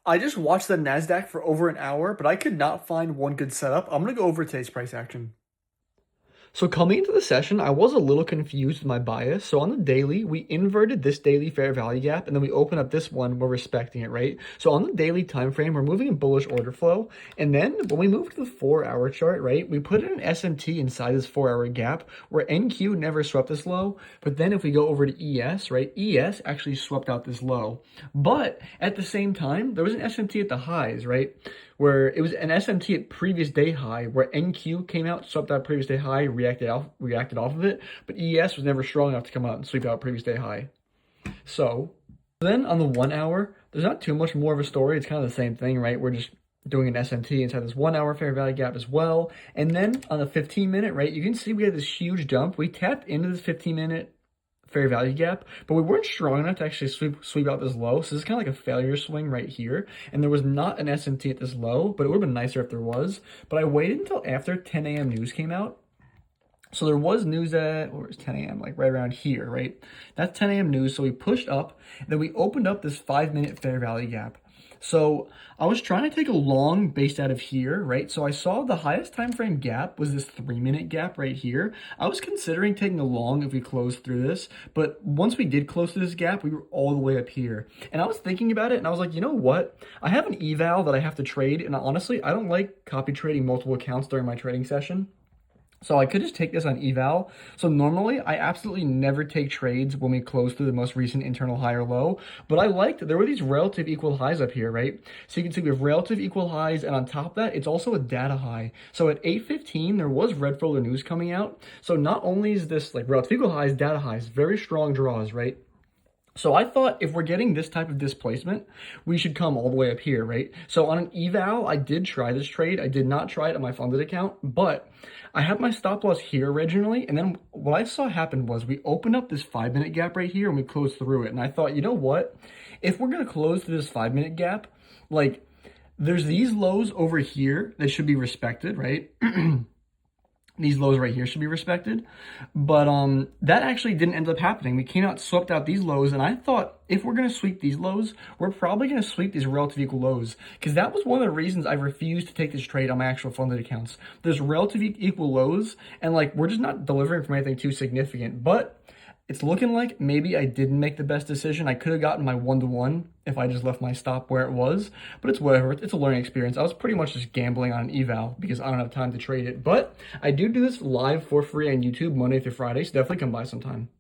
I just watched the NASDAQ for over an hour, but I could not find one good setup. I'm gonna go over today's price action. So coming into the session, I was a little confused with my bias. So on the daily, we inverted this daily fair value gap, and then we open up this one, we're respecting it, right? So on the daily time frame, we're moving in bullish order flow. And then when we move to the 4-hour chart, right, we put in an SMT inside this 4-hour gap where NQ never swept this low. But then if we go over to ES, right, ES actually swept out this low. But at the same time, there was an SMT at the highs, right? Where it was an SMT at previous day high, where NQ came out, swept out previous day high, reacted off of it, but ES was never strong enough to come out and sweep out previous day high. So then on the 1 hour, there's not too much more of a story. It's kind of the same thing, right? We're just doing an SMT inside this 1 hour fair value gap as well. And then on the 15-minute, right, you can see we had this huge jump. We tapped into this 15-minute fair value gap, but we weren't strong enough to actually sweep out this low. So this is kind of like a failure swing right here. And there was not an SMT at this low, but it would have been nicer if there was. But I waited until after 10 a.m. news came out. So there was news at, or it's 10 a.m., like right around here, right? That's 10 a.m. news. So we pushed up, and then we opened up this 5-minute fair value gap. So I was trying to take a long based out of here, right? So I saw the highest time frame gap was this 3-minute gap right here. I was considering taking a long if we closed through this, but once we did close through this gap, we were all the way up here. And I was thinking about it, and I was like, you know what? I have an eval that I have to trade, and honestly, I don't like copy trading multiple accounts during my trading session. So I could just take this on eval. So normally I absolutely never take trades when we close through the most recent internal high or low, but I liked there were these relative equal highs up here, right? So you can see we have relative equal highs, and on top of that, it's also a data high. So at 8:15, there was red folder news coming out. So not only is this like relative equal highs, data highs, very strong draws, right? So I thought if we're getting this type of displacement, we should come all the way up here, right? So on an eval, I did try this trade. I did not try it on my funded account, but I had my stop loss here originally. And then what I saw happen was we opened up this 5-minute gap right here and we closed through it. And I thought, you know what? If we're going to close through this 5-minute gap, like there's these lows over here that should be respected, right? These lows right here should be respected, but that actually didn't end up happening. We came out, swept out these lows, and I thought if we're going to sweep these lows, we're probably going to sweep these relative equal lows, because that was one of the reasons I refused to take this trade on my actual funded accounts. There's relative equal lows, and like we're just not delivering from anything too significant, but it's looking like maybe I didn't make the best decision. I could have gotten my 1-to-1 if I just left my stop where it was, but it's whatever. It's a learning experience. I was pretty much just gambling on an eval because I don't have time to trade it, but I do this live for free on YouTube Monday through Friday, so definitely come by sometime.